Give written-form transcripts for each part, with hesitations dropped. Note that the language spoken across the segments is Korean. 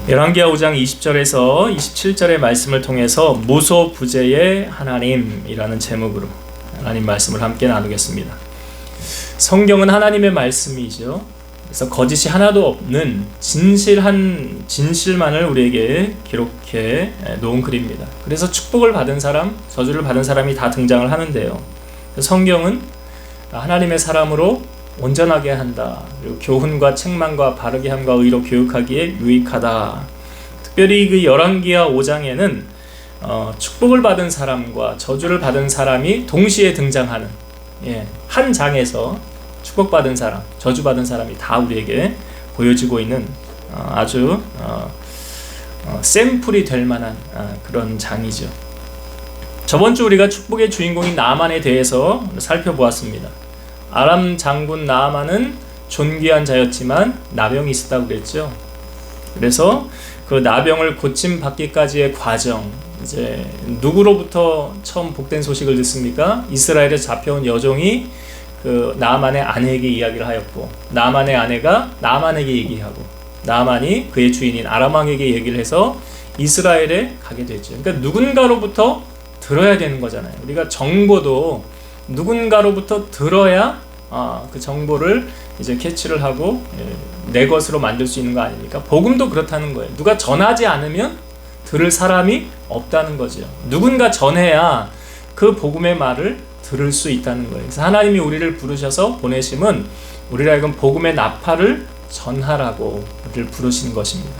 열왕기하 5장 20절에서 27절의 말씀을 통해서 무소부재의 하나님이라는 제목으로 하나님 말씀을 함께 나누겠습니다. 성경은 하나님의 말씀이죠. 그래서 거짓이 하나도 없는 진실한 진실만을 우리에게 기록해 놓은 글입니다. 그래서 축복을 받은 사람, 저주를 받은 사람이 다 등장을 하는데요. 성경은 하나님의 사람으로 온전하게 한다. 그리고 교훈과 책망과 바르게 함과 의로 교육하기에 유익하다. 특별히 그 열왕기하 5장에는 축복을 받은 사람과 저주를 받은 사람이 동시에 등장하는 한 장에서 축복받은 사람, 저주받은 사람이 다 우리에게 보여지고 있는 아주 샘플이 될 만한 그런 장이죠. 저번 주 우리가 축복의 주인공인 나아만에 대해서 살펴보았습니다. 아람 장군 나아만은 존귀한 자였지만 나병이 있었다고 그랬죠. 그래서 그 나병을 고침받기까지의 과정, 이제 누구로부터 처음 복된 소식을 듣습니까? 이스라엘에서 잡혀온 여종이 그 나아만의 아내에게 이야기를 하였고, 나아만의 아내가 나아만에게 얘기하고, 나아만이 그의 주인인 아람 왕에게 얘기를 해서 이스라엘에 가게 되죠. 그러니까 누군가로부터 들어야 되는 거잖아요. 우리가 정보도 누군가로부터 들어야 그 정보를 이제 캐치를 하고 내 것으로 만들 수 있는 거 아닙니까? 복음도 그렇다는 거예요. 누가 전하지 않으면 들을 사람이 없다는 거죠. 누군가 전해야 그 복음의 말을 들을 수 있다는 거예요. 그래서 하나님이 우리를 부르셔서 보내심은 우리를 하여금 복음의 나팔을 전하라고 우리를 부르신 것입니다.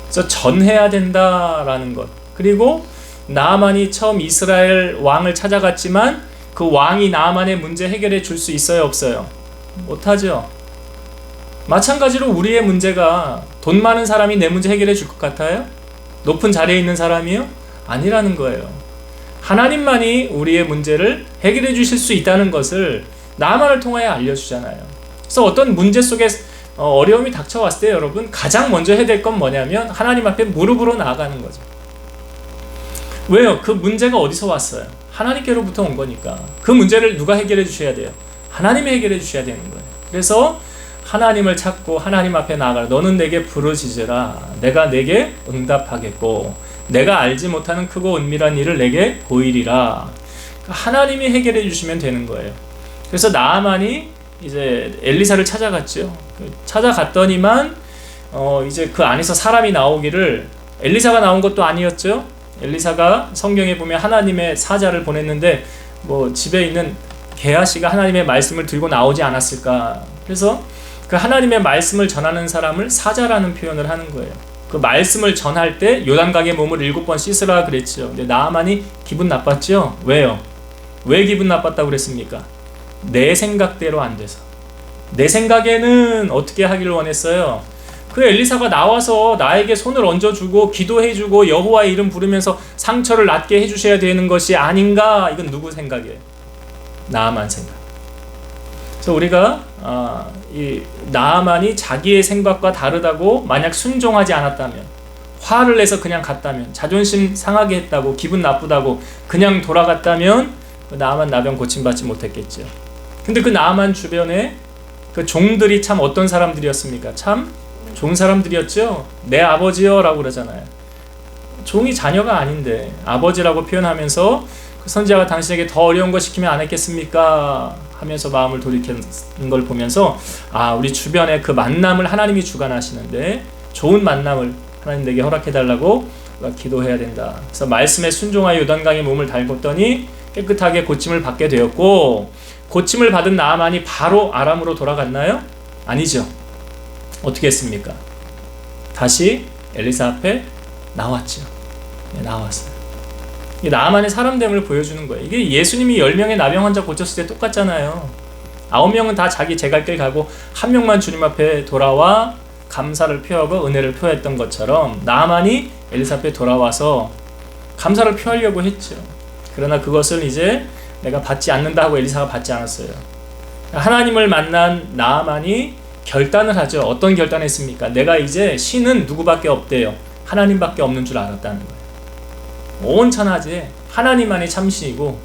그래서 전해야 된다라는 것. 그리고 나아만이 처음 이스라엘 왕을 찾아갔지만 그 왕이 나아만의 문제 해결해 줄 수 있어요, 없어요? 못하죠. 마찬가지로 우리의 문제가 돈 많은 사람이 내 문제 해결해 줄 것 같아요? 높은 자리에 있는 사람이요? 아니라는 거예요. 하나님만이 우리의 문제를 해결해 주실 수 있다는 것을 나아만을 통하여 알려주잖아요. 그래서 어떤 문제 속에 어려움이 닥쳐왔을 때 여러분 가장 먼저 해야 될 건 뭐냐면 하나님 앞에 무릎으로 나아가는 거죠. 왜요? 그 문제가 어디서 왔어요? 하나님께로부터 온 거니까. 그 문제를 누가 해결해 주셔야 돼요? 하나님이 해결해 주셔야 되는 거예요. 그래서 하나님을 찾고 하나님 앞에 나아가라. 너는 내게 부르짖으라. 내가 내게 응답하겠고 내가 알지 못하는 크고 은밀한 일을 내게 보이리라. 하나님이 해결해 주시면 되는 거예요. 그래서 나아만이 이제 엘리사를 찾아갔죠. 찾아갔더니만 이제 그 안에서 사람이 나오기를, 엘리사가 나온 것도 아니었죠. 엘리사가 성경에 보면 하나님의 사자를 보냈는데 뭐 집에 있는 게하시가 하나님의 말씀을 들고 나오지 않았을까. 그래서 그 하나님의 말씀을 전하는 사람을 사자라는 표현을 하는 거예요. 그 말씀을 전할 때 요단강의 몸을 7번 씻으라 그랬죠. 근데 나아만이 기분 나빴죠. 왜요? 왜 기분 나빴다고 그랬습니까? 내 생각대로 안 돼서. 내 생각에는 어떻게 하기를 원했어요? 그 엘리사가 나와서 나에게 손을 얹어주고 기도해주고 여호와의 이름 부르면서 상처를 낫게 해주셔야 되는 것이 아닌가? 이건 누구 생각이에요? 나아만 생각. 그래서 우리가 이 나아만이 자기의 생각과 다르다고 만약 순종하지 않았다면, 화를 내서 그냥 갔다면, 자존심 상하게 했다고, 기분 나쁘다고 그냥 돌아갔다면 나아만 나병 고침받지 못했겠죠. 근데 그 나아만 주변에 그 종들이 참 어떤 사람들이었습니까? 참 좋은 사람들이었죠. 내 아버지요 라고 그러잖아요. 종이 자녀가 아닌데 아버지라고 표현하면서 그 선지자가 당신에게 더 어려운 거 시키면 안 했겠습니까? 하면서 마음을 돌이키는 걸 보면서 우리 주변에 그 만남을 하나님이 주관하시는데 좋은 만남을 하나님 내게 허락해달라고 기도해야 된다. 그래서 말씀에 순종하여 요단강에 몸을 담궜더니 깨끗하게 고침을 받게 되었고, 고침을 받은 나아만이 바로 아람으로 돌아갔나요? 아니죠. 어떻게 했습니까? 다시 엘리사 앞에 나왔죠. 나왔어요. 이게 나아만의 사람됨을 보여주는 거예요. 이게 예수님이 10명의 나병 환자 고쳤을 때 똑같잖아요. 9명은 다 자기 제갈 길 가고 1명만 주님 앞에 돌아와 감사를 표하고 은혜를 표했던 것처럼 나아만이 엘리사 앞에 돌아와서 감사를 표하려고 했죠. 그러나 그것을 이제 내가 받지 않는다 하고 엘리사가 받지 않았어요. 하나님을 만난 나아만이 결단을 하죠. 어떤 결단을 했습니까? 내가 이제 신은 누구밖에 없대요. 하나님밖에 없는 줄 알았다는 거예요. 온 천하지에 하나님만이 참신이고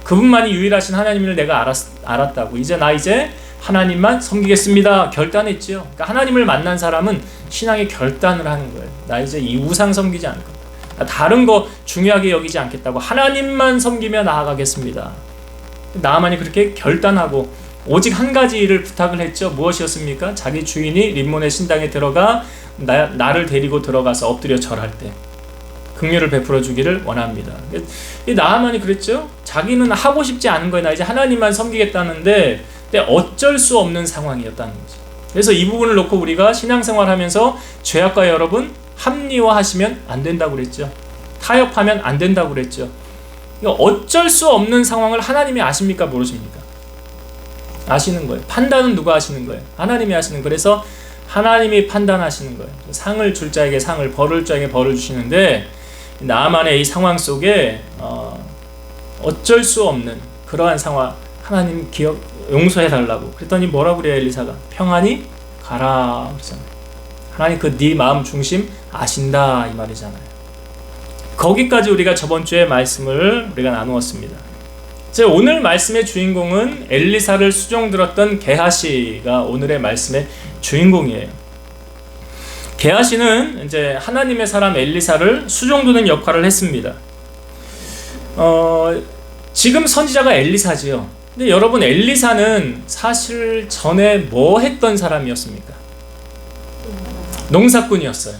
그분만이 유일하신 하나님을 내가 알았다고. 이제 하나님만 섬기겠습니다. 결단했죠. 그러니까 하나님을 만난 사람은 신앙의 결단을 하는 거예요. 나 이제 이 우상 섬기지 않을 거다. 다른 거 중요하게 여기지 않겠다고 하나님만 섬기며 나아가겠습니다. 나아만이 그렇게 결단하고 오직 한 가지 일을 부탁을 했죠. 무엇이었습니까? 자기 주인이 림몬의 신당에 들어가 나를 데리고 들어가서 엎드려 절할 때 긍휼을 베풀어 주기를 원합니다. 이 나아만이 그랬죠. 자기는 하고 싶지 않은 거예요. 나 이제 하나님만 섬기겠다는데 어쩔 수 없는 상황이었다는 거죠. 그래서 이 부분을 놓고 우리가 신앙생활하면서 죄악과 여러분 합리화하시면 안 된다고 그랬죠. 타협하면 안 된다고 그랬죠. 어쩔 수 없는 상황을 하나님이 아십니까? 모르십니까? 아시는 거예요. 판단은 누가 하시는 거예요? 하나님이 하시는 거예요. 그래서 하나님이 판단하시는 거예요. 상을 줄 자에게 상을, 벌을 줄 자에게 벌을 주시는데 나만의 이 상황 속에 어쩔 수 없는 그러한 상황 하나님 용서해달라고 그랬더니 뭐라고 그래요? 엘리사가 평안히 가라 그러잖아요. 하나님 그 네 마음 중심 아신다 이 말이잖아요. 거기까지 우리가 저번 주에 말씀을 우리가 나누었습니다. 오늘 말씀의 주인공은 엘리사를 수종들었던 게하시가 오늘의 말씀의 주인공이에요. 게하시는 이제 하나님의 사람 엘리사를 수종드는 역할을 했습니다. 지금 선지자가 엘리사지요. 근데 여러분 엘리사는 사실 전에 뭐 했던 사람이었습니까? 농사꾼이었어요.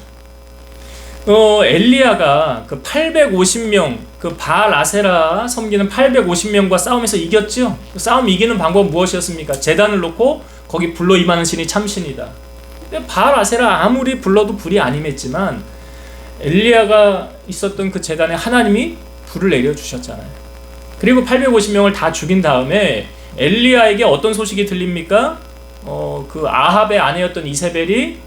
엘리야가 그 850명 그 바알 아세라 섬기는 850명과 싸움에서 이겼죠. 싸움 이기는 방법은 무엇이었습니까? 제단을 놓고 거기 불로 임하는 신이 참신이다. 바알 아세라 아무리 불러도 불이 안 임했지만 엘리야가 있었던 그 제단에 하나님이 불을 내려주셨잖아요. 그리고 850명을 다 죽인 다음에 엘리야에게 어떤 소식이 들립니까? 그 아합의 아내였던 이세벨이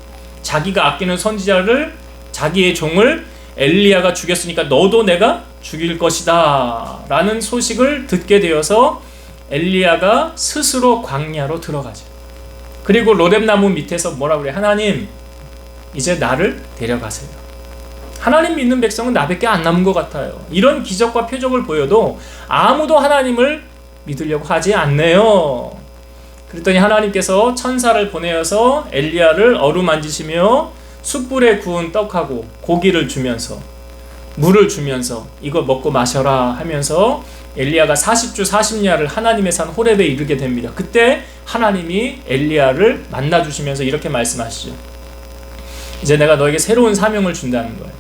자기가 아끼는 선지자를 자기의 종을 엘리야가 죽였으니까 너도 내가 죽일 것이다 라는 소식을 듣게 되어서 엘리야가 스스로 광야로 들어가죠. 그리고 로뎀나무 밑에서 뭐라고 그래? 하나님 이제 나를 데려가세요. 하나님 믿는 백성은 나밖에 안 남은 것 같아요. 이런 기적과 표적을 보여도 아무도 하나님을 믿으려고 하지 않네요. 그랬더니 하나님께서 천사를 보내어서 엘리야를 어루만지시며 숯불에 구운 떡하고 고기를 주면서 물을 주면서 이거 먹고 마셔라 하면서 엘리야가 40주 40야를 하나님의 산 호렙에 이르게 됩니다. 그때 하나님이 엘리야를 만나주시면서 이렇게 말씀하시죠. 이제 내가 너에게 새로운 사명을 준다는 거예요.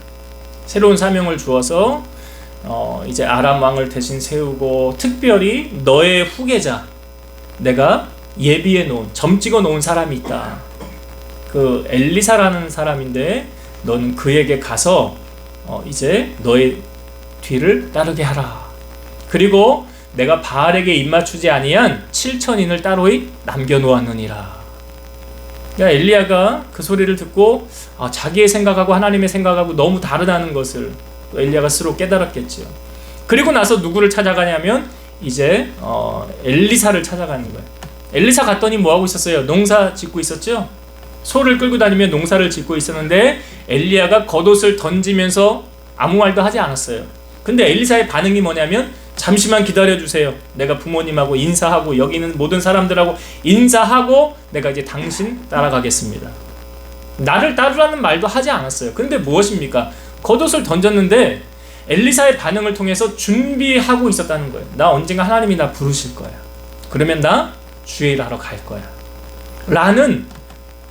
새로운 사명을 주어서 이제 아람 왕을 대신 세우고 특별히 너의 후계자 내가 예비해 놓은 점 찍어 놓은 사람이 있다. 그 엘리사라는 사람인데 너는 그에게 가서 이제 너의 뒤를 따르게 하라. 그리고 내가 바알에게 입맞추지 아니한 7,000인을 따로이 남겨놓았느니라. 그러니까 엘리야가 그 소리를 듣고 자기의 생각하고 하나님의 생각하고 너무 다르다는 것을 엘리야가 스스로 깨달았겠지요. 그리고 나서 누구를 찾아가냐면 이제 엘리사를 찾아가는 거예요. 엘리사 갔더니 뭐하고 있었어요? 농사 짓고 있었죠? 소를 끌고 다니며 농사를 짓고 있었는데 엘리야가 겉옷을 던지면서 아무 말도 하지 않았어요. 근데 엘리사의 반응이 뭐냐면 잠시만 기다려주세요. 내가 부모님하고 인사하고 여기 있는 모든 사람들하고 인사하고 내가 이제 당신 따라가겠습니다. 나를 따르라는 말도 하지 않았어요. 근데 무엇입니까? 겉옷을 던졌는데 엘리사의 반응을 통해서 준비하고 있었다는 거예요. 나 언젠가 하나님이 나 부르실 거야. 그러면 나 주일하러 갈 거야. 라는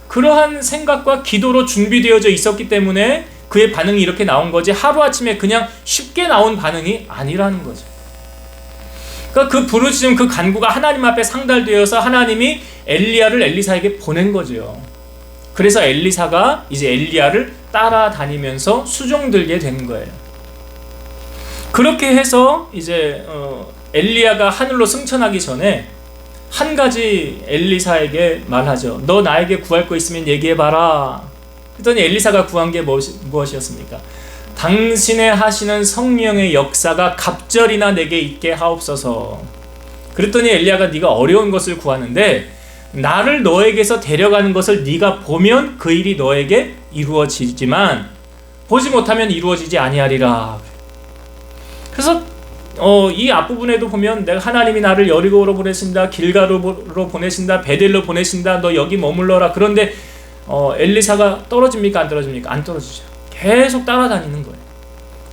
그러한 생각과 기도로 준비되어져 있었기 때문에 그의 반응이 이렇게 나온 거지 하루아침에 그냥 쉽게 나온 반응이 아니라는 거죠. 그러니까 그 부르짖음 그 간구가 하나님 앞에 상달되어서 하나님이 엘리야를 엘리사에게 보낸 거죠. 그래서 엘리사가 이제 엘리야를 따라다니면서 수종들게 된 거예요. 그렇게 해서 이제 엘리야가 하늘로 승천하기 전에 한 가지 엘리사에게 말하죠. 너 나에게 구할 거 있으면 얘기해봐라. 그랬더니 엘리사가 구한 게 무엇이었습니까? 당신의 하시는 성령의 역사가 갑절이나 내게 있게 하옵소서. 그랬더니 엘리야가 네가 어려운 것을 구하는데 나를 너에게서 데려가는 것을 네가 보면 그 일이 너에게 이루어지지만 보지 못하면 이루어지지 아니하리라. 그래서 이 앞부분에도 보면 내가 하나님이 나를 여리고로 보내신다, 길가로 보내신다, 베델로 보내신다, 너 여기 머물러라. 그런데 엘리사가 떨어집니까? 안 떨어집니까? 안 떨어지죠. 계속 따라다니는 거예요.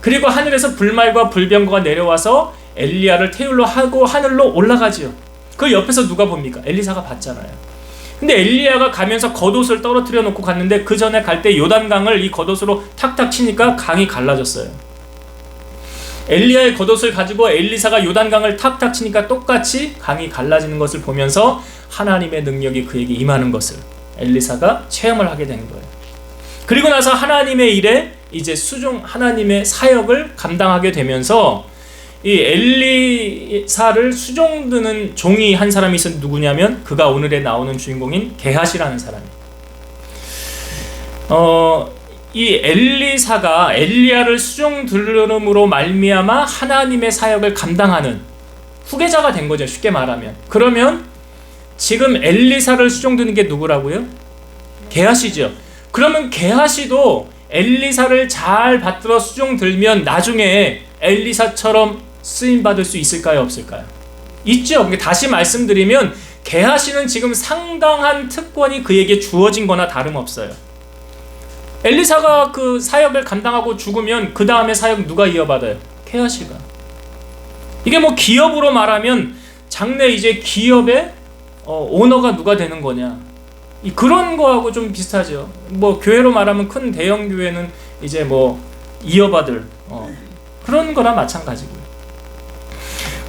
그리고 하늘에서 불말과 불병거가 내려와서 엘리야를 태울로 하고 하늘로 올라가지요. 그 옆에서 누가 봅니까? 엘리사가 봤잖아요. 근데 엘리야가 가면서 겉옷을 떨어뜨려 놓고 갔는데 그 전에 갈 때 요단강을 이 겉옷으로 탁탁 치니까 강이 갈라졌어요. 엘리야의 겉옷을 가지고 엘리사가 요단강을 탁탁 치니까 똑같이 강이 갈라지는 것을 보면서 하나님의 능력이 그에게 임하는 것을 엘리사가 체험을 하게 된 거예요. 그리고 나서 하나님의 일에 이제 하나님의 사역을 감당하게 되면서 이 엘리사를 수종드는 종이 한 사람이 있었는데 누구냐면 그가 오늘에 나오는 주인공인 게하시라는 사람이에요. 이 엘리사가 엘리야를 수종들음으로 말미암아 하나님의 사역을 감당하는 후계자가 된 거죠. 쉽게 말하면. 그러면 지금 엘리사를 수종드는 게 누구라고요? 게하시죠. 그러면 게하시도 엘리사를 잘 받들어 수종들면 나중에 엘리사처럼 쓰임받을 수 있을까요? 없을까요? 있죠. 다시 말씀드리면 게하시는 지금 상당한 특권이 그에게 주어진 거나 다름없어요. 엘리사가 그 사역을 감당하고 죽으면 그 다음에 사역 누가 이어받아요? 게하시가. 이게 뭐 기업으로 말하면 장래 이제 기업의 오너가 누가 되는 거냐, 그런 거하고 좀 비슷하죠. 뭐 교회로 말하면 큰 대형 교회는 이제 뭐 이어받을 그런 거랑 마찬가지고요.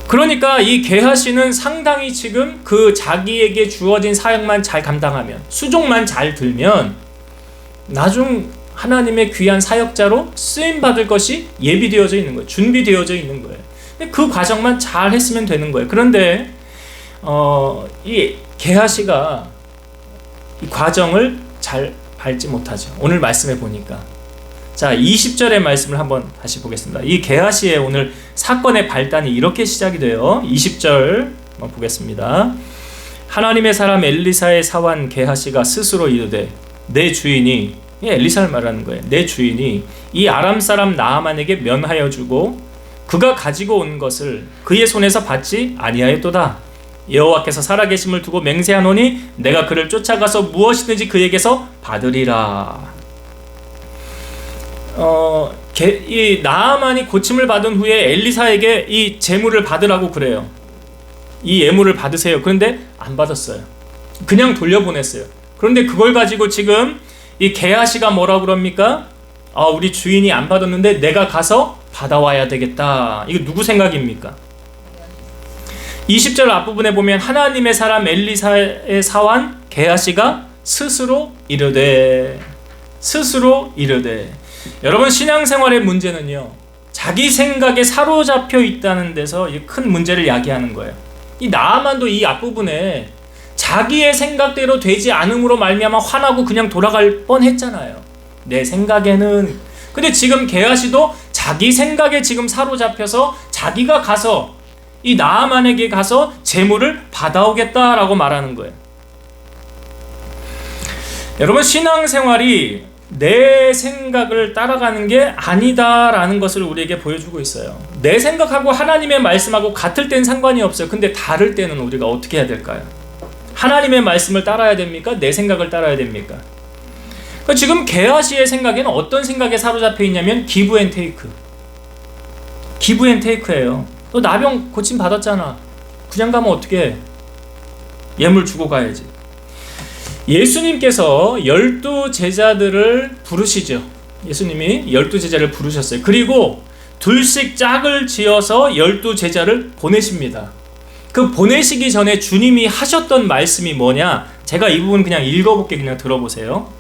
그러니까 이 게하시는 상당히 지금 그 자기에게 주어진 사역만 잘 감당하면, 수종만 잘 들면 나중 하나님의 귀한 사역자로 쓰임받을 것이 예비되어져 있는 거예요. 준비되어져 있는 거예요. 그 과정만 잘 했으면 되는 거예요. 그런데 이 게하시가 이 과정을 잘 밟지 못하죠. 오늘 말씀해 보니까. 자, 20절의 말씀을 한번 다시 보겠습니다. 이 게하시의 오늘 사건의 발단이 이렇게 시작이 돼요. 20절 한번 보겠습니다. 하나님의 사람 엘리사의 사환 게하시가 스스로 이르되 내 주인이, 엘리사를 말하는 거예요. 내 주인이 이 아람 사람 나아만에게 면하여 주고 그가 가지고 온 것을 그의 손에서 받지 아니하였도다. 여호와께서 살아계심을 두고 맹세하노니 내가 그를 쫓아가서 무엇이든지 그에게서 받으리라. 이 나아만이 고침을 받은 후에 엘리사에게 이 재물을 받으라고 그래요. 이 예물을 받으세요. 그런데 안 받았어요. 그냥 돌려보냈어요. 그런데 그걸 가지고 지금 이 게하시가 뭐라고 그럽니까? 우리 주인이 안 받았는데 내가 가서 받아와야 되겠다. 이거 누구 생각입니까? 20절 앞부분에 보면 하나님의 사람 엘리사의 사환 게하시가 스스로 이르되, 여러분 신앙생활의 문제는요, 자기 생각에 사로잡혀 있다는 데서 큰 문제를 야기하는 거예요. 이 나아만도 이 앞부분에 자기의 생각대로 되지 않음으로 말미암아 화나고 그냥 돌아갈 뻔했잖아요. 내 생각에는. 근데 지금 게하시도 자기 생각에 지금 사로잡혀서 자기가 가서 이 나아만에게 가서 재물을 받아오겠다라고 말하는 거예요. 여러분 신앙생활이 내 생각을 따라가는 게 아니다라는 것을 우리에게 보여주고 있어요. 내 생각하고 하나님의 말씀하고 같을 땐 상관이 없어요. 근데 다를 때는 우리가 어떻게 해야 될까요? 하나님의 말씀을 따라야 됩니까? 내 생각을 따라야 됩니까? 지금 게하시의 생각에는 어떤 생각에 사로잡혀 있냐면 기브 앤 테이크예요. 너 나병 고침 받았잖아. 그냥 가면 어떻게 해? 예물 주고 가야지. 예수님께서 12제자들을 부르시죠. 예수님이 12제자를 부르셨어요. 그리고 둘씩 짝을 지어서 12제자를 보내십니다. 그 보내시기 전에 주님이 하셨던 말씀이 뭐냐? 제가 이 부분 그냥 읽어볼게. 그냥 들어보세요.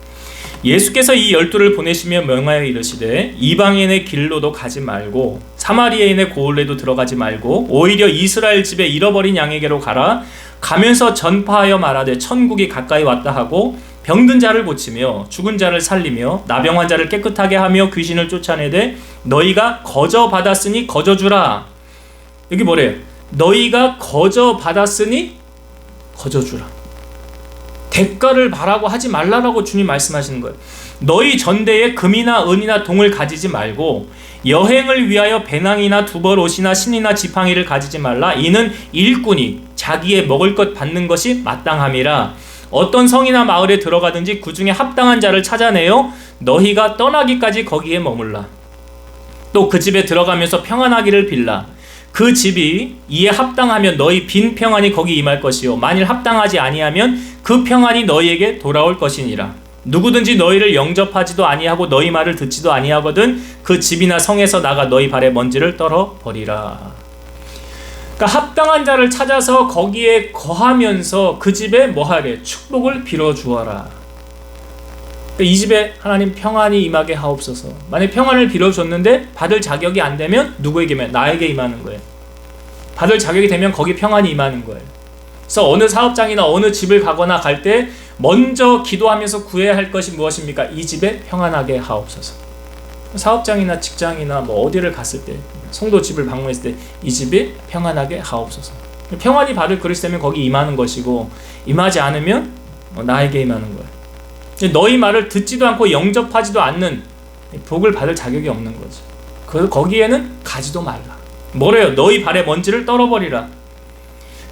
예수께서 이 12를 보내시며 명하여 이르시되 이방인의 길로도 가지 말고 사마리아인의 고을에도 들어가지 말고 오히려 이스라엘 집에 잃어버린 양에게로 가라. 가면서 전파하여 말하되 천국이 가까이 왔다 하고 병든 자를 고치며 죽은 자를 살리며 나병 환자를 깨끗하게 하며 귀신을 쫓아내되 너희가 거저 받았으니 거저 주라. 여기 뭐래요? 너희가 거저 받았으니 거저 주라. 대가를 바라고 하지 말라라고 주님 말씀하시는 거예요. 너희 전대에 금이나 은이나 동을 가지지 말고 여행을 위하여 배낭이나 두벌 옷이나 신이나 지팡이를 가지지 말라. 이는 일꾼이 자기의 먹을 것 받는 것이 마땅함이라. 어떤 성이나 마을에 들어가든지 그 중에 합당한 자를 찾아내어 너희가 떠나기까지 거기에 머물라. 또 그 집에 들어가면서 평안하기를 빌라. 그 집이 이에 합당하면 너희 빈 평안이 거기 임할 것이요 만일 합당하지 아니하면 그 평안이 너희에게 돌아올 것이니라. 누구든지 너희를 영접하지도 아니하고 너희 말을 듣지도 아니하거든 그 집이나 성에서 나가 너희 발에 먼지를 떨어 버리라. 그러니까 합당한 자를 찾아서 거기에 거하면서 그 집에 뭐하래? 축복을 빌어 주어라. 그러니까 이 집에 하나님 평안이 임하게 하옵소서. 만약 평안을 빌어 줬는데 받을 자격이 안 되면 누구에게 임해? 나에게 임하는 거예요. 받을 자격이 되면 거기 평안이 임하는 거예요. 그래서 어느 사업장이나 어느 집을 가거나 갈 때 먼저 기도하면서 구해야 할 것이 무엇입니까? 이 집에 평안하게 하옵소서. 사업장이나 직장이나 뭐 어디를 갔을 때 성도 집을 방문했을 때 이 집이 평안하게 하옵소서. 평안이 받을 그릇이 되면 거기 임하는 것이고 임하지 않으면 나에게 임하는 거예요. 너희 말을 듣지도 않고 영접하지도 않는 복을 받을 자격이 없는 거죠. 거기에는 가지도 말라. 뭐래요? 너희 발에 먼지를 떨어버리라.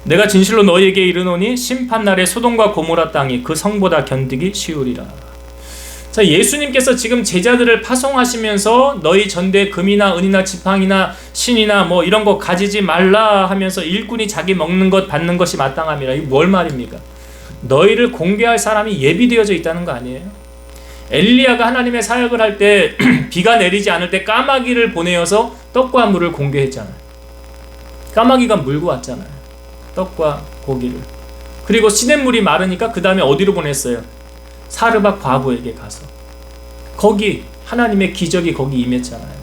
내가 진실로 너희에게 이르노니 심판날에 소돔과 고모라 땅이 그 성보다 견디기 쉬우리라. 자, 예수님께서 지금 제자들을 파송하시면서 너희 전대에 금이나 은이나 지팡이나 신이나 뭐 이런 거 가지지 말라 하면서 일꾼이 자기 먹는 것 받는 것이 마땅함이라. 이게 뭘 말입니까? 너희를 공개할 사람이 예비되어져 있다는 거 아니에요? 엘리야가 하나님의 사역을 할 때 비가 내리지 않을 때 까마귀를 보내어서 떡과 물을 공개했잖아요. 까마귀가 물고 왔잖아요. 떡과 고기를. 그리고 시냇물이 마르니까 그 다음에 어디로 보냈어요? 사르밧 과부에게 가서. 거기 하나님의 기적이 거기 임했잖아요.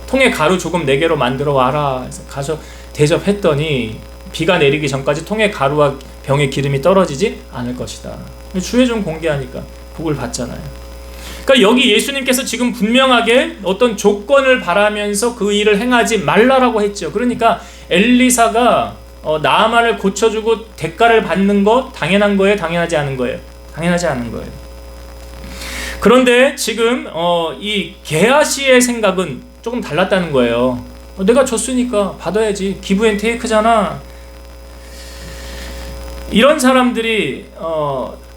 통에 가루 조금 4개로 만들어 와라 해서 가서 대접했더니 비가 내리기 전까지 통에 가루와 병에 기름이 떨어지지 않을 것이다. 주의 종 공개하니까 복을 받잖아요. 그러니까 여기 예수님께서 지금 분명하게 어떤 조건을 바라면서 그 일을 행하지 말라라고 했죠. 그러니까 엘리사가 나아만을 고쳐주고 대가를 받는 것 당연한 거예요? 당연하지 않은 거예요? 당연하지 않은 거예요. 그런데 지금 이 게하시의 생각은 조금 달랐다는 거예요. 내가 줬으니까 받아야지. 기브 앤 테이크잖아. 이런 사람들이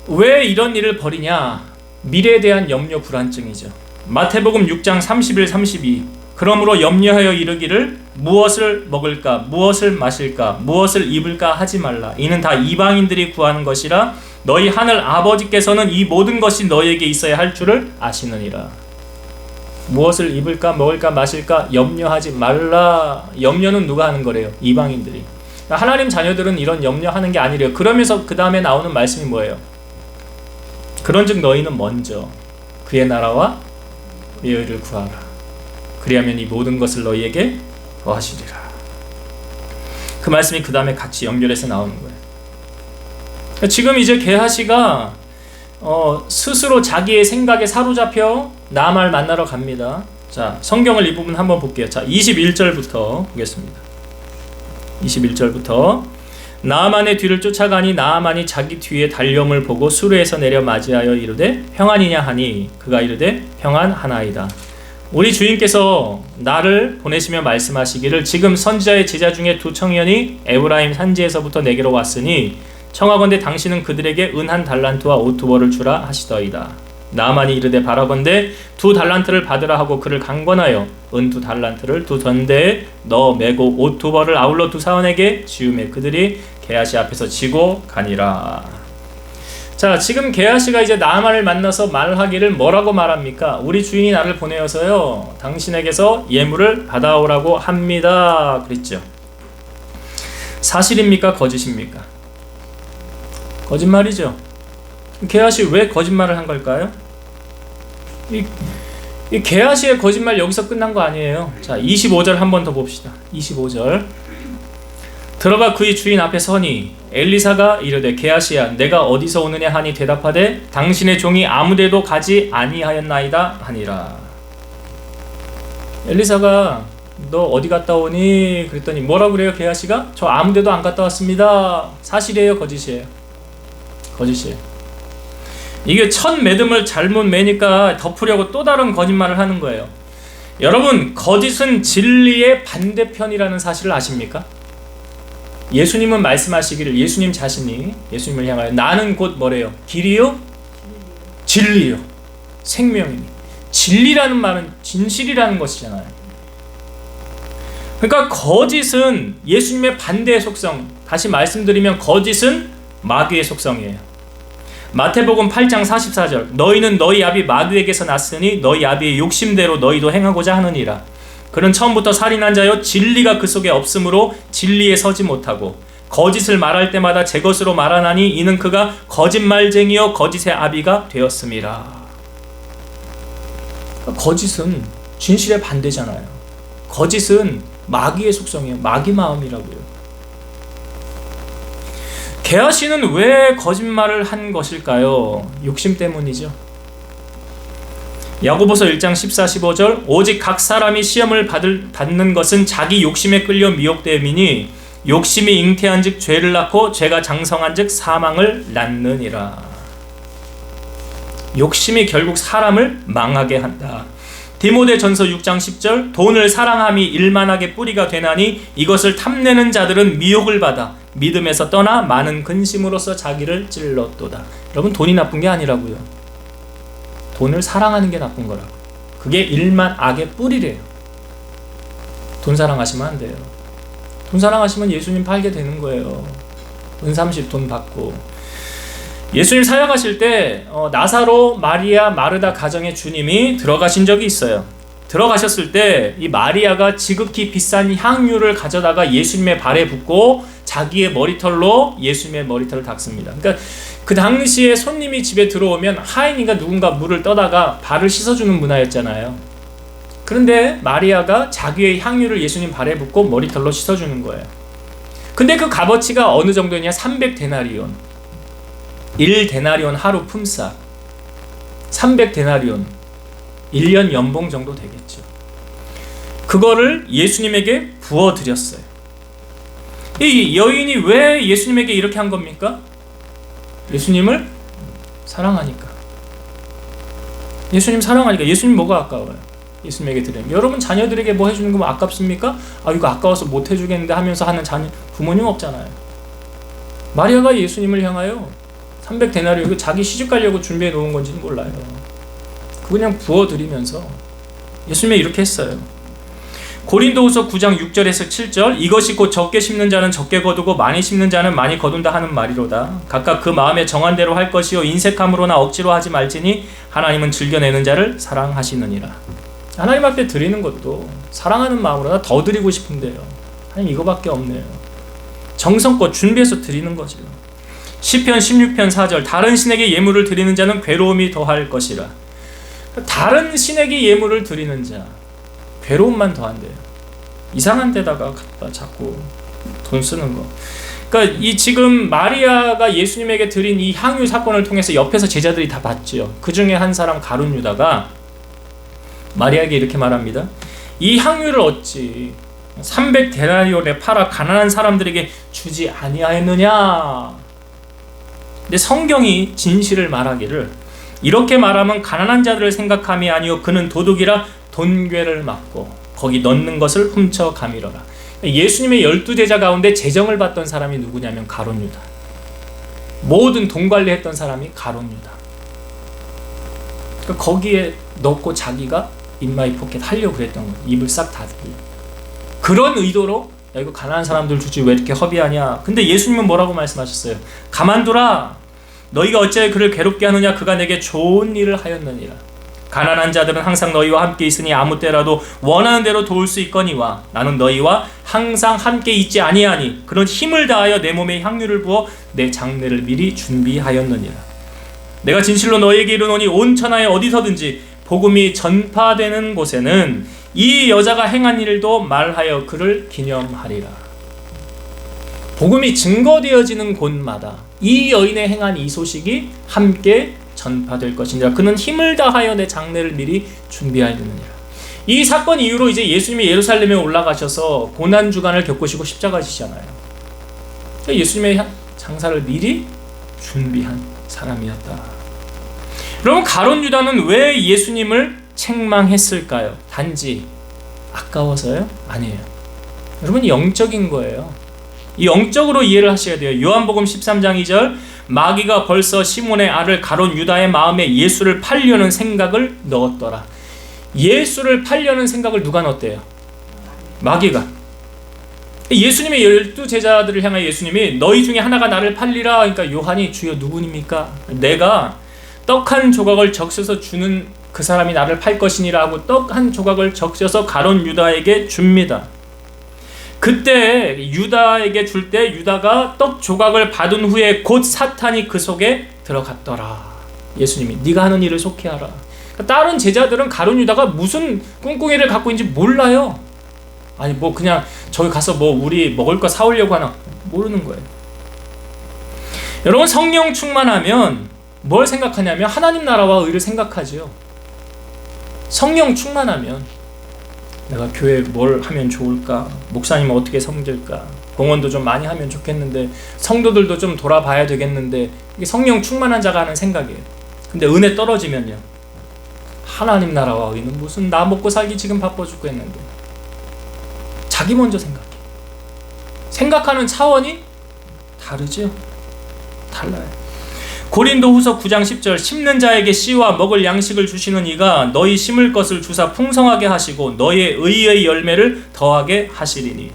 왜 이런 일을 벌이냐? 미래에 대한 염려 불안증이죠. 마태복음 6장 31, 32. 그러므로 염려하여 이르기를 무엇을 먹을까, 무엇을 마실까, 무엇을 입을까 하지 말라. 이는 다 이방인들이 구하는 것이라. 너희 하늘 아버지께서는 이 모든 것이 너희에게 있어야 할 줄을 아시느니라. 무엇을 입을까, 먹을까, 마실까 염려하지 말라. 염려는 누가 하는 거래요? 이방인들이. 하나님 자녀들은 이런 염려하는 게 아니래요. 그러면서 그 다음에 나오는 말씀이 뭐예요? 그런즉 너희는 먼저 그의 나라와 그의 의를 구하라. 그리하면 이 모든 것을 너희에게 더하시리라. 그 말씀이 그 다음에 같이 연결해서 나오는 거예요. 지금 이제 게하시가 스스로 자기의 생각에 사로잡혀 나아만을 만나러 갑니다. 자, 성경을 이 부분 한번 볼게요. 자, 21절부터 보겠습니다. 21절부터 나아만의 뒤를 쫓아가니 나아만이 자기 뒤에 달려옴을 보고 수르에서 내려 맞이하여 이르되 평안이냐 하니 그가 이르되 평안하나이다. 우리 주인께서 나를 보내시며 말씀하시기를 지금 선지자의 제자 중에 2 청년이 에브라임 산지에서부터 내게로 왔으니 청하건대 당신은 그들에게 은 1달란트와 옷 2벌을 주라 하시더이다. 나아만이 이르되 바라건대 2 달란트를 받으라 하고 그를 강권하여 은 2 달란트를 2 전대에 넣어 매고 옷 2벌을 아울러 2 사원에게 지우매 그들이 게하시 앞에서 지고 가니라. 자, 지금 게하시가 이제 나아만을 만나서 말하기를 뭐라고 말합니까? 우리 주인이 나를 보내어서요 당신에게서 예물을 받아오라고 합니다. 그랬죠. 사실입니까? 거짓입니까? 거짓말이죠. 게하시 왜 거짓말을 한 걸까요? 이 게하시의 거짓말 여기서 끝난 거 아니에요. 자, 25절 한 번 더 봅시다. 25절. 들어가 그의 주인 앞에 서니 엘리사가 이르되 게하시야 내가 어디서 오느냐 하니 대답하되 당신의 종이 아무데도 가지 아니하였나이다 하니라. 엘리사가 너 어디 갔다 오니? 그랬더니 뭐라고 그래요? 게하시가? 저 아무데도 안 갔다 왔습니다. 사실이에요? 거짓이에요? 거짓이에요. 이게 첫 매듭을 잘못 매니까 덮으려고 또 다른 거짓말을 하는 거예요. 여러분, 거짓은 진리의 반대편이라는 사실을 아십니까? 예수님은 말씀하시기를, 예수님 자신이 예수님을 향하여 나는 곧 뭐래요? 길이요? 진리요. 생명이니. 진리라는 말은 진실이라는 것이잖아요. 그러니까 거짓은 예수님의 반대의 속성, 다시 말씀드리면 거짓은 마귀의 속성이에요. 마태복음 8장 44절, 너희는 너희 아비 마귀에게서 났으니 너희 아비의 욕심대로 너희도 행하고자 하느니라. 그는 처음부터 살인한 자여 진리가 그 속에 없으므로 진리에 서지 못하고 거짓을 말할 때마다 제 것으로 말하나니 이는 그가 거짓말쟁이요 거짓의 아비가 되었음이라. 거짓은 진실의 반대잖아요. 거짓은 마귀의 속성이에요. 마귀 마음이라고요. 게하시는 왜 거짓말을 한 것일까요? 욕심 때문이죠. 야고보서 1장 14, 15절, 오직 각 사람이 시험을 받는 것은 자기 욕심에 끌려 미혹되미니 욕심이 잉태한 즉 죄를 낳고 죄가 장성한 즉 사망을 낳느니라. 욕심이 결국 사람을 망하게 한다. 디모데전서 6장 10절, 돈을 사랑함이 일만하게 뿌리가 되나니 이것을 탐내는 자들은 미혹을 받아 믿음에서 떠나 많은 근심으로써 자기를 찔렀도다. 여러분, 돈이 나쁜 게 아니라고요. 돈을 사랑하는 게 나쁜 거라고. 그게 일만 악의 뿌리래요. 돈 사랑하시면 안 돼요. 돈 사랑하시면 예수님 팔게 되는 거예요. 은30 돈 받고. 예수님 사역하실 때 나사로, 마리아, 마르다 가정에 주님이 들어가신 적이 있어요. 들어가셨을 때 이 마리아가 지극히 비싼 향유를 가져다가 예수님의 발에 붓고 자기의 머리털로 예수님의 머리털을 닦습니다. 그러니까 그 당시에 손님이 집에 들어오면 하인이가 누군가 물을 떠다가 발을 씻어주는 문화였잖아요. 그런데 마리아가 자기의 향유를 예수님 발에 붓고 머리털로 씻어주는 거예요. 근데 그 값어치가 어느 정도냐? 300데나리온. 1데나리온 하루 품삯. 300데나리온. 1년 연봉 정도 되겠죠. 그거를 예수님에게 부어드렸어요. 이 여인이 왜 예수님에게 이렇게 한 겁니까? 예수님을 사랑하니까. 예수님 사랑하니까. 예수님 뭐가 아까워요? 예수님에게 드리면. 여러분 자녀들에게 뭐 해주는 거 뭐 아깝습니까? 아, 이거 아까워서 못 해주겠는데 하면서 하는 자녀, 부모님 없잖아요. 마리아가 예수님을 향하여 300데나리온, 이거 자기 시집 가려고 준비해 놓은 건지는 몰라요. 그냥 부어드리면서 예수님이 이렇게 했어요. 고린도후서 9장 6절에서 7절, 이것이 곧 적게 심는 자는 적게 거두고 많이 심는 자는 많이 거둔다 하는 말이로다. 각각 그 마음에 정한 대로 할 것이요 인색함으로나 억지로 하지 말지니 하나님은 즐겨내는 자를 사랑하시느니라. 하나님 앞에 드리는 것도 사랑하는 마음으로 더 드리고 싶은데요. 하나님 이거밖에 없네요. 정성껏 준비해서 드리는 거죠. 시편 16편 4절, 다른 신에게 예물을 드리는 자는 괴로움이 더할 것이라. 다른 신에게 예물을 드리는 자, 괴로움만 더한대요. 이상한 데다가 갖다 자꾸 돈 쓰는 거. 그러니까 이 지금 마리아가 예수님에게 드린 이 향유 사건을 통해서 옆에서 제자들이 다 봤죠. 그 중에 한 사람 가룟 유다가 마리아에게 이렇게 말합니다. 이 향유를 어찌 300데나리온에 팔아 가난한 사람들에게 주지 아니하였느냐. 근데 성경이 진실을 말하기를 이렇게 말하면 가난한 자들을 생각함이 아니요 그는 도둑이라 돈괴를 막고 거기 넣는 것을 훔쳐 가미러라. 예수님의 12제자 가운데 재정을 받던 사람이 누구냐면 가룟 유다. 모든 돈 관리했던 사람이 가룟 유다. 그러니까 거기에 넣고 자기가 인마이 포켓 하려고 그랬던 거예요. 입을 싹 닫으려. 그런 의도로 야, 이거 가난한 사람들 주지 왜 이렇게 허비하냐. 근데 예수님은 뭐라고 말씀하셨어요? 가만두라. 너희가 어찌하여 그를 괴롭게 하느냐. 그가 내게 좋은 일을 하였느니라. 가난한 자들은 항상 너희와 함께 있으니 아무 때라도 원하는 대로 도울 수 있거니와 나는 너희와 항상 함께 있지 아니하니 그런 힘을 다하여 내 몸에 향유를 부어 내 장례를 미리 준비하였느니라. 내가 진실로 너희에게 이르노니 온 천하에 어디서든지 복음이 전파되는 곳에는 이 여자가 행한 일도 말하여 그를 기념하리라. 복음이 증거되어지는 곳마다 이 여인의 행한 이 소식이 함께 전파될 것이니라. 그는 힘을 다하여 내 장례를 미리 준비하였느니라. 이 사건 이후로 이제 예수님이 예루살렘에 올라가셔서 고난주간을 겪으시고 십자가 지시잖아요. 예수님의 장사를 미리 준비한 사람이었다. 여러분, 가룟 유다는 왜 예수님을 책망했을까요? 단지 아까워서요? 아니에요. 여러분, 영적인 거예요. 이 영적으로 이해를 하셔야 돼요. 요한복음 13장 2절, 마귀가 벌써 시몬의 아들 가룟 유다의 마음에 예수를 팔려는 생각을 넣었더라. 예수를 팔려는 생각을 누가 넣었대요? 마귀가. 예수님의 12제자들을 향해 예수님이 너희 중에 하나가 나를 팔리라. 그러니까 요한이 주여 누구입니까? 내가 떡 한 조각을 적셔서 주는 그 사람이 나를 팔 것이니라 하고 떡 한 조각을 적셔서 가룟 유다에게 줍니다. 그때 유다에게 줄 때 유다가 떡 조각을 받은 후에 곧 사탄이 그 속에 들어갔더라. 예수님이 네가 하는 일을 속히하라. 그러니까 다른 제자들은 가룟 유다가 무슨 꿍꿍이를 갖고 있는지 몰라요. 아니 뭐 그냥 저기 가서 뭐 우리 먹을 거 사오려고 하나 모르는 거예요. 여러분, 성령 충만하면 뭘 생각하냐면 하나님 나라와 의를 생각하지요. 성령 충만하면 내가 교회에 뭘 하면 좋을까? 목사님은 어떻게 섬길까? 공헌도 좀 많이 하면 좋겠는데 성도들도 좀 돌아봐야 되겠는데 이게 성령 충만한 자가 하는 생각이에요. 근데 은혜 떨어지면요. 하나님 나라와 의는 무슨 나 먹고 살기 지금 바빠 죽겠는데 자기 먼저 생각해. 생각하는 차원이 다르죠. 달라요. 고린도후서 9장 10절, 심는 자에게 씨와 먹을 양식을 주시는 이가 너희 심을 것을 주사 풍성하게 하시고 너희의 의의 열매를 더하게 하시리니.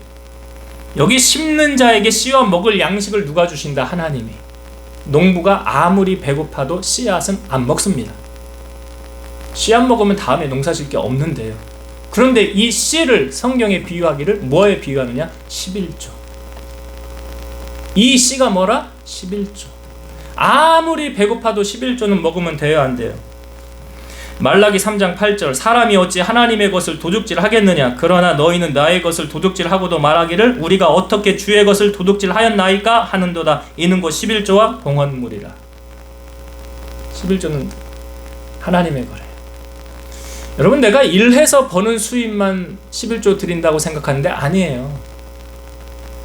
여기 심는 자에게 씨와 먹을 양식을 누가 주신다? 하나님이. 농부가 아무리 배고파도 씨앗은 안 먹습니다. 씨앗 먹으면 다음에 농사 질 게 없는데요. 그런데 이 씨를 성경에 비유하기를 뭐에 비유하느냐? 11조. 이 씨가 뭐라? 11조. 아무리 배고파도 11조는 먹으면 돼요, 안 돼요? 말라기 3장 8절, 사람이 어찌 하나님의 것을 도둑질 하겠느냐? 그러나 너희는 나의 것을 도둑질 하고도 말하기를 우리가 어떻게 주의 것을 도둑질 하였나이까 하는도다. 이는 곧 11조와 봉헌물이라. 11조는 하나님의 거래요. 여러분, 내가 일해서 버는 수입만 11조 드린다고 생각하는데 아니에요.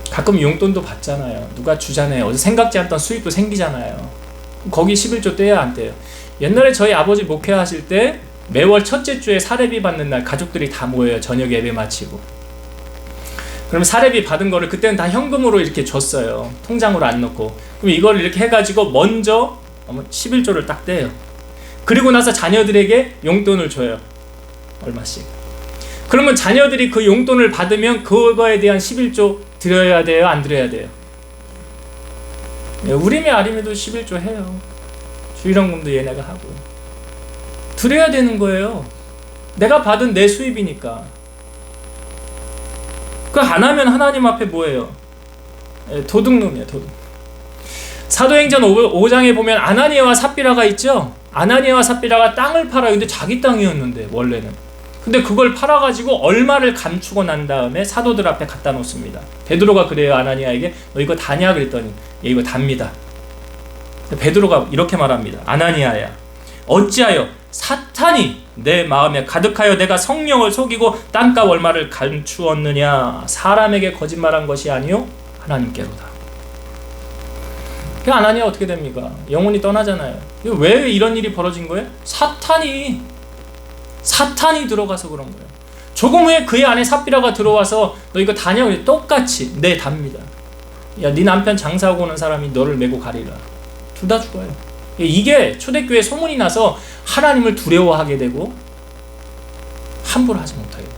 가끔 용돈도 받잖아요. 누가 주잖아요. 어제 생각지 않던 수입도 생기잖아요. 거기 11조 떼야 안 떼요? 옛날에 저희 아버지 목회하실 때 매월 첫째 주에 사례비 받는 날 가족들이 다 모여요. 저녁 예배 마치고. 그럼 사례비 받은 거를 그때는 다 현금으로 이렇게 줬어요. 통장으로 안 넣고. 그럼 이걸 이렇게 해가지고 먼저 11조를 딱 떼요. 그리고 나서 자녀들에게 용돈을 줘요. 얼마씩. 그러면 자녀들이 그 용돈을 받으면 그거에 대한 11조 드려야 돼요? 안 드려야 돼요? 우리미 아림에도 11조 해요. 주일원금도 얘네가 하고. 드려야 되는 거예요. 내가 받은 내 수입이니까. 그거 안 하면 하나님 앞에 뭐예요? 도둑놈이야, 도둑. 사도행전 5장에 보면 아나니아와 삽비라가 있죠? 아나니아와 삽비라가 땅을 팔아요. 근데 자기 땅이었는데 원래는. 근데 그걸 팔아가지고 얼마를 감추고 난 다음에 사도들 앞에 갖다 놓습니다. 베드로가 그래요. 아나니아에게 너 이거 다냐? 그랬더니 예, 이거 답니다. 베드로가 이렇게 말합니다. 아나니아야, 어찌하여 사탄이 내 마음에 가득하여 내가 성령을 속이고 땅값 얼마를 감추었느냐? 사람에게 거짓말한 것이 아니요 하나님께로다. 그 아나니아 어떻게 됩니까? 영혼이 떠나잖아요. 왜 이런 일이 벌어진 거예요? 사탄이 들어가서 그런 거예요. 조금 후에 그의 안에 삽비라가 들어와서 너 이거 다냐? 똑같이 네 답니다. 야, 네 남편 장사하고 오는 사람이 너를 메고 가리라. 둘 다 죽어요. 이게 초대교회 소문이 나서 하나님을 두려워하게 되고 함부로 하지 못하게 돼요.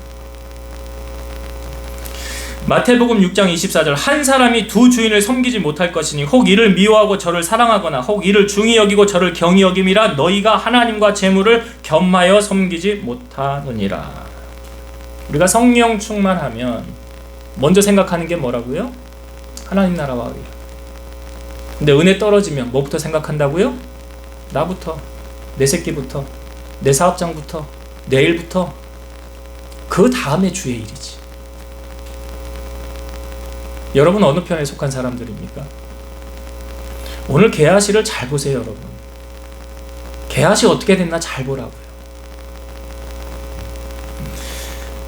마태복음 6장 24절, 한 사람이 두 주인을 섬기지 못할 것이니 혹 이를 미워하고 저를 사랑하거나 혹 이를 중히 여기고 저를 경히 여김이라 너희가 하나님과 재물을 겸하여 섬기지 못하느니라. 우리가 성령 충만하면 먼저 생각하는 게 뭐라고요? 하나님 나라와 의. 근데 은혜 떨어지면 뭐부터 생각한다고요? 나부터, 내 새끼부터, 내 사업장부터, 내 일부터. 그 다음에 주의 일이지. 여러분 어느 편에 속한 사람들입니까? 오늘 게하시를 잘 보세요, 여러분. 게하시 어떻게 됐나 잘 보라고요.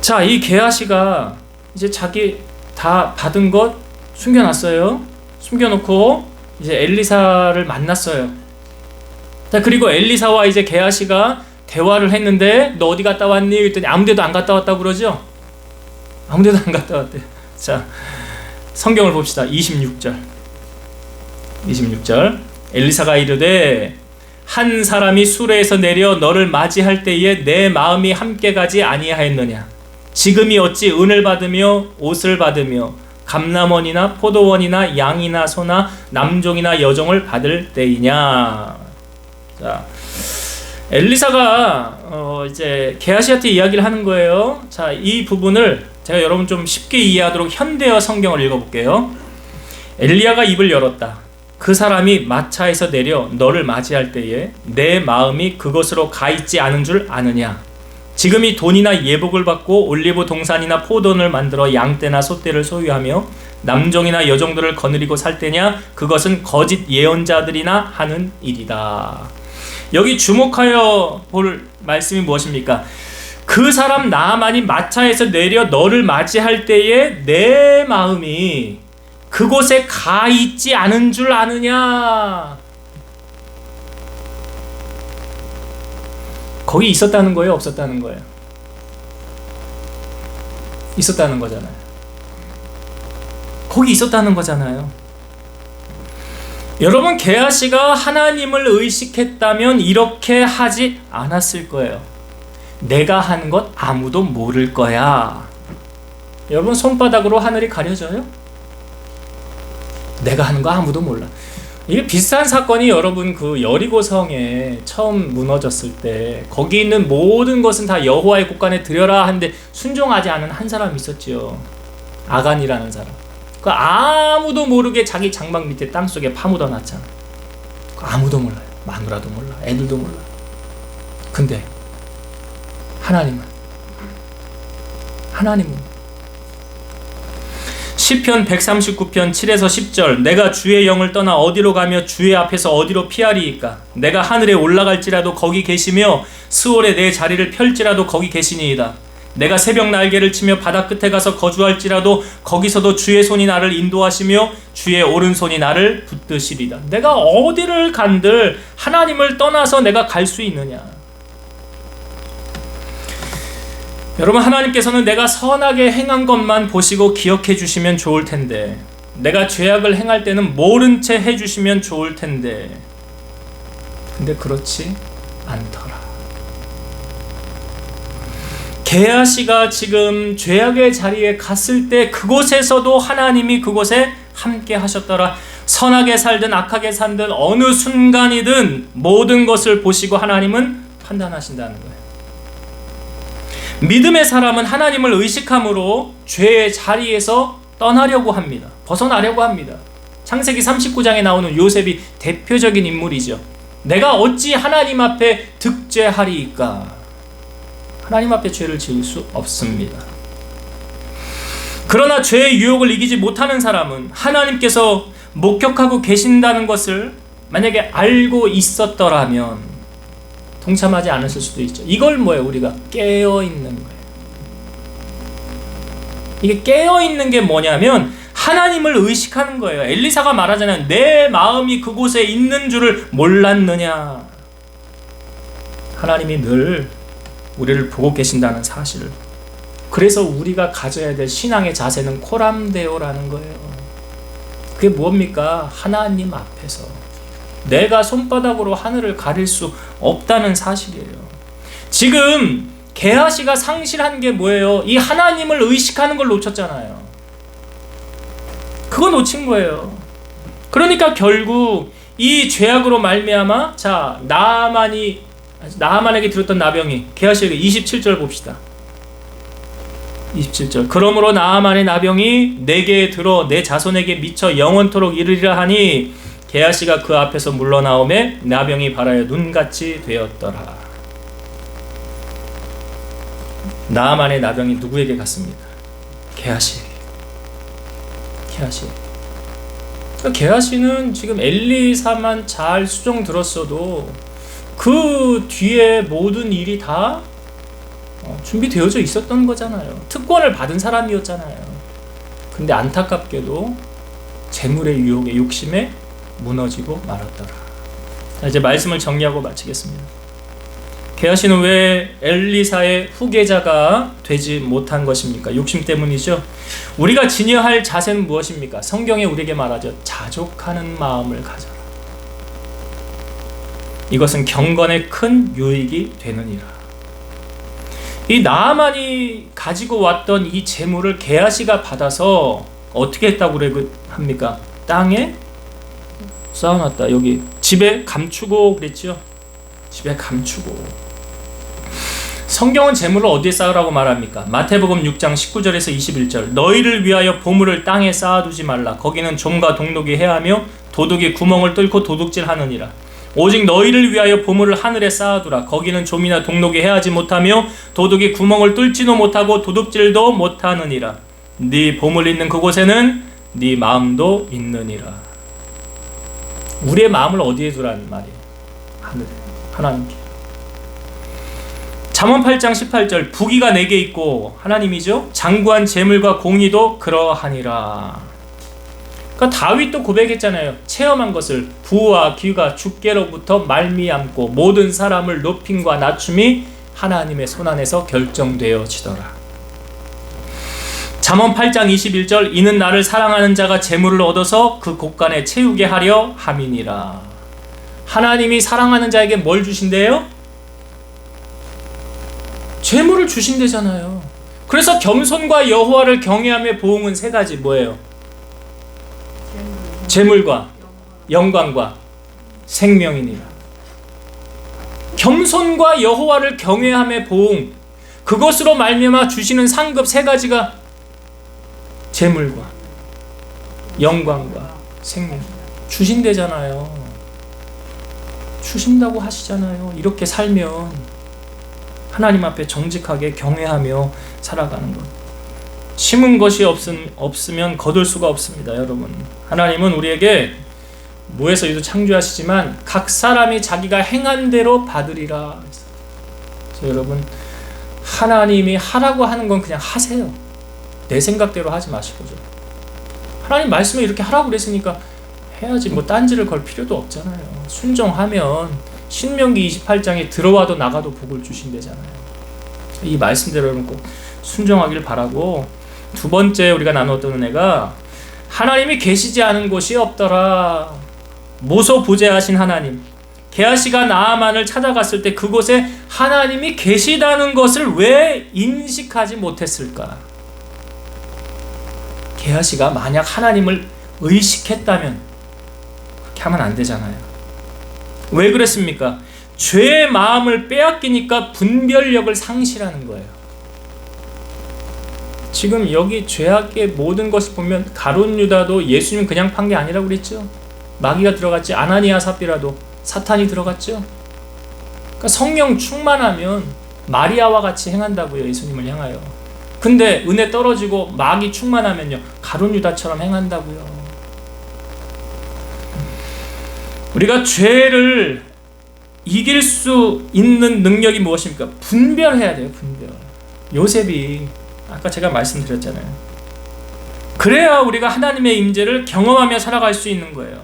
자, 이 게하시가 이제 자기 다 받은 것 숨겨놨어요. 숨겨놓고 이제 엘리사를 만났어요. 자, 그리고 엘리사와 이제 게하시가 대화를 했는데 너 어디 갔다 왔니? 그랬더니 아무 데도 안 갔다 왔다고 그러죠? 아무 데도 안 갔다 왔대요. 자, 성경을 봅시다. 26절 엘리사가 이르되 한 사람이 수레에서 내려 너를 맞이할 때에 내 마음이 함께 가지 아니하였느냐? 지금이 어찌 은을 받으며 옷을 받으며 감람원이나 포도원이나 양이나 소나 남종이나 여종을 받을 때이냐? 자, 엘리사가 이제 게하시한테 이야기를 하는 거예요. 자, 이 부분을 제가 여러분 좀 쉽게 이해하도록 현대어 성경을 읽어볼게요. 엘리야가 입을 열었다. 그 사람이 마차에서 내려 너를 맞이할 때에 내 마음이 그곳으로 가 있지 않은 줄 아느냐? 지금이 돈이나 예복을 받고 올리브 동산이나 포도원을 만들어 양떼나 소떼를 소유하며 남종이나 여종들을 거느리고 살 때냐? 그것은 거짓 예언자들이나 하는 일이다. 여기 주목하여 볼 말씀이 무엇입니까? 그 사람 나아만이 마차에서 내려 너를 맞이할 때에 내 마음이 그곳에 가 있지 않은 줄 아느냐? 거기 있었다는 거예요? 없었다는 거예요? 있었다는 거잖아요. 거기 있었다는 거잖아요. 여러분, 게하시가 하나님을 의식했다면 이렇게 하지 않았을 거예요. 내가 하는 것 아무도 모를 거야. 여러분, 손바닥으로 하늘이 가려져요? 내가 하는 거 아무도 몰라. 이게 비슷한 사건이 여러분 그 여리고성에 처음 무너졌을 때 거기 있는 모든 것은 다 여호와의 곳간에 드려라 하는데 순종하지 않은 한 사람이 있었지요. 아간이라는 사람. 그 아무도 모르게 자기 장막 밑에 땅속에 파묻어 놨잖아. 그 아무도 몰라요. 마누라도 몰라. 애들도 몰라. 근데 하나님은 시편 139편 7에서 10절 내가 주의 영을 떠나 어디로 가며 주의 앞에서 어디로 피하리이까? 내가 하늘에 올라갈지라도 거기 계시며 스올에 내 자리를 펼지라도 거기 계시니이다. 내가 새벽 날개를 치며 바다 끝에 가서 거주할지라도 거기서도 주의 손이 나를 인도하시며 주의 오른손이 나를 붙드시리다. 내가 어디를 간들 하나님을 떠나서 내가 갈 수 있느냐? 여러분, 하나님께서는 내가 선하게 행한 것만 보시고 기억해 주시면 좋을 텐데 내가 죄악을 행할 때는 모른 채 해주시면 좋을 텐데 근데 그렇지 않더라. 게하시가 지금 죄악의 자리에 갔을 때 그곳에서도 하나님이 그곳에 함께 하셨더라. 선하게 살든 악하게 살든 어느 순간이든 모든 것을 보시고 하나님은 판단하신다는 거예요. 믿음의 사람은 하나님을 의식함으로 죄의 자리에서 떠나려고 합니다. 벗어나려고 합니다. 창세기 39장에 나오는 요셉이 대표적인 인물이죠. 내가 어찌 하나님 앞에 득죄하리이까? 하나님 앞에 죄를 지을 수 없습니다. 그러나 죄의 유혹을 이기지 못하는 사람은 하나님께서 목격하고 계신다는 것을 만약에 알고 있었더라면 동참하지 않았을 수도 있죠. 이걸 뭐예요? 우리가 깨어있는 거예요. 이게 깨어있는 게 뭐냐면 하나님을 의식하는 거예요. 엘리사가 말하잖아요. 내 마음이 그곳에 있는 줄을 몰랐느냐. 하나님이 늘 우리를 보고 계신다는 사실을. 그래서 우리가 가져야 될 신앙의 자세는 코람데오라는 거예요. 그게 뭡니까? 하나님 앞에서 내가 손바닥으로 하늘을 가릴 수 없다는 사실이에요. 지금 게하시가 상실한 게 뭐예요? 이 하나님을 의식하는 걸 놓쳤잖아요. 그거 놓친 거예요. 그러니까 결국 이 죄악으로 말미암아 자 나아만에게 들었던 나병이 게하시에게 27절 봅시다. 27절 그러므로 나아만의 나병이 내게 들어 내 자손에게 미쳐 영원토록 이르리라 하니 게하시가 그 앞에서 물러나오매 나병이 발하여 눈같이 되었더라. 나아만의 나병이 누구에게 갔습니까? 게하시에게. 게하시는 지금 엘리사만 잘 수종 들었어도 그 뒤에 모든 일이 다 준비되어져 있었던 거잖아요. 특권을 받은 사람이었잖아요. 근데 안타깝게도 재물의 유혹에 욕심에 무너지고 말았더라. 자, 이제 말씀을 정리하고 마치겠습니다. 게하시는 왜 엘리사의 후계자가 되지 못한 것입니까? 욕심 때문이죠. 우리가 지녀야 할 자세는 무엇입니까? 성경에 우리에게 말하죠. 자족하는 마음을 가져라. 이것은 경건에 큰 유익이 되느니라. 이 나아만이 가지고 왔던 이 재물을 게하시가 받아서 어떻게 했다고 합니까? 땅에 쌓아놨다. 여기 집에 감추고 그랬죠. 집에 감추고. 성경은 재물을 어디에 쌓으라고 말합니까? 마태복음 6장 19절에서 21절. 너희를 위하여 보물을 땅에 쌓아두지 말라. 거기는 좀과 동록이 해하며 도둑이 구멍을 뚫고 도둑질하느니라. 오직 너희를 위하여 보물을 하늘에 쌓아두라. 거기는 좀이나 동록이 해하지 못하며 도둑이 구멍을 뚫지도 못하고 도둑질도 못하느니라. 네 보물 있는 그곳에는 네 마음도 있느니라. 우리의 마음을 어디에 두라는 말이에요? 하늘에, 하나님께. 잠언 8장 18절. 부귀가 내게 있고, 하나님이죠, 장구한 재물과 공의도 그러하니라. 그러니까 다윗도 고백했잖아요. 체험한 것을 부와 귀가 주께로부터 말미암고 모든 사람을 높임과 낮춤이 하나님의 손안에서 결정되어지더라. 잠언 8장 21절. 이는 나를 사랑하는 자가 재물을 얻어서 그 곳간에 채우게 하려 함이니라. 하나님이 사랑하는 자에게 뭘 주신대요? 재물을 주신대잖아요. 그래서 겸손과 여호와를 경외함의 보응은 세 가지. 뭐예요? 재물과 영광과 생명이니라. 겸손과 여호와를 경외함의 보응, 그것으로 말미암아 주시는 상급 세 가지가 재물과 영광과 생명 주신대잖아요. 주신다고 하시잖아요. 이렇게 살면 하나님 앞에 정직하게 경외하며 살아가는 것. 심은 것이 없으면 거둘 수가 없습니다. 여러분, 하나님은 우리에게 무에서 유도 창조하시지만 각 사람이 자기가 행한 대로 받으리라. 그래서 여러분, 하나님이 하라고 하는 건 그냥 하세요. 내 생각대로 하지 마시고요. 하나님 말씀에 이렇게 하라고 그랬으니까 해야지. 뭐 딴지를 걸 필요도 없잖아요. 순종하면 신명기 28장에 들어와도 나가도 복을 주신대잖아요. 이 말씀대로 여러분 꼭 순종하길 바라고, 두 번째 우리가 나눴던 은혜가 하나님이 계시지 않은 곳이 없더라. 모소부재하신 하나님. 게하시가 나아만을 찾아갔을 때 그곳에 하나님이 계시다는 것을 왜 인식하지 못했을까? 게하시가 만약 하나님을 의식했다면 그렇게 하면 안 되잖아요. 왜 그랬습니까? 죄의 마음을 빼앗기니까 분별력을 상실하는 거예요. 지금 여기 죄악의 모든 것을 보면 가룟 유다도 예수님 그냥 판 게 아니라고 그랬죠. 마귀가 들어갔지. 아나니아 삽비라도 사탄이 들어갔죠. 그러니까 성령 충만하면 마리아와 같이 행한다고요. 예수님을 향하여. 근데 은혜 떨어지고 마귀 충만하면요, 가룟 유다처럼 행한다고요. 우리가 죄를 이길 수 있는 능력이 무엇입니까? 분별해야 돼요. 분별. 요셉이 아까 제가 말씀드렸잖아요. 그래야 우리가 하나님의 임재를 경험하며 살아갈 수 있는 거예요.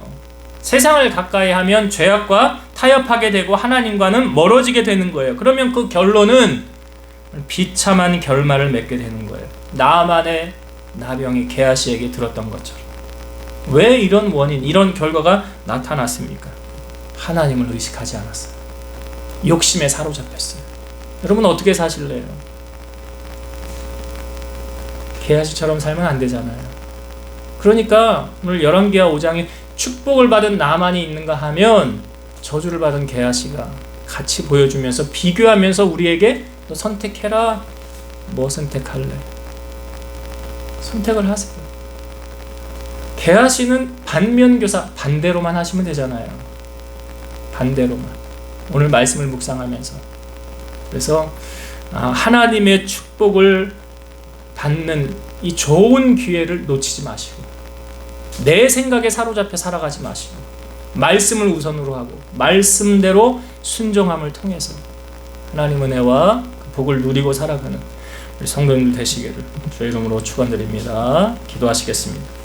세상을 가까이 하면 죄악과 타협하게 되고 하나님과는 멀어지게 되는 거예요. 그러면 그 결론은 비참한 결말을 맺게 되는 거예요. 나아만의 나병이 게하시에게 들었던 것처럼. 왜 이런 원인, 이런 결과가 나타났습니까? 하나님을 의식하지 않았어요. 욕심에 사로잡혔어요. 여러분 어떻게 사실래요? 게하시처럼 살면 안 되잖아요. 그러니까 오늘 열왕기하 5장에 축복을 받은 나만이 있는가 하면 저주를 받은 게하시가 같이 보여주면서 비교하면서 우리에게 너 선택해라. 뭐 선택할래? 선택을 하세요. 게하시는 반면교사, 반대로만 하시면 되잖아요. 반대로만. 오늘 말씀을 묵상하면서. 그래서 하나님의 축복을 받는 이 좋은 기회를 놓치지 마시고, 내 생각에 사로잡혀 살아가지 마시고, 말씀을 우선으로 하고 말씀대로 순종함을 통해서 하나님 은혜와 그 복을 누리고 살아가는 우리 성도님들 되시기를 주의 이름으로 축원드립니다. 기도하시겠습니다.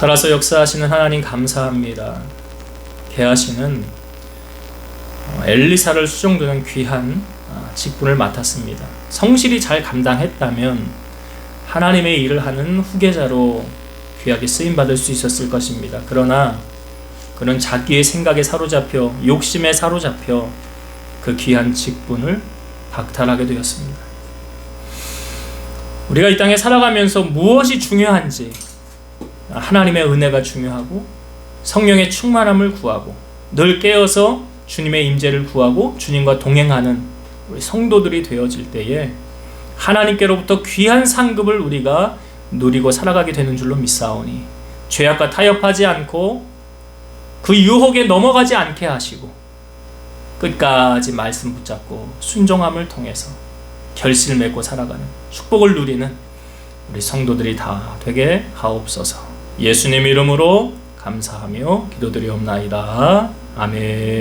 살아서 역사하시는 하나님 감사합니다. 게하시는 엘리사를 수종드는 귀한 직분을 맡았습니다. 성실히 잘 감당했다면 하나님의 일을 하는 후계자로 귀하게 쓰임받을 수 있었을 것입니다. 그러나 그는 자기의 생각에 사로잡혀 욕심에 사로잡혀 그 귀한 직분을 박탈하게 되었습니다. 우리가 이 땅에 살아가면서 무엇이 중요한지, 하나님의 은혜가 중요하고 성령의 충만함을 구하고 늘 깨어서 주님의 임재를 구하고 주님과 동행하는 우리 성도들이 되어질 때에 하나님께로부터 귀한 상급을 우리가 누리고 살아가게 되는 줄로 믿사오니 죄악과 타협하지 않고 그 유혹에 넘어가지 않게 하시고 끝까지 말씀 붙잡고 순종함을 통해서 결실을 맺고 살아가는 축복을 누리는 우리 성도들이 다 되게 하옵소서. 예수님 이름으로 감사하며 기도드리옵나이다. 아멘.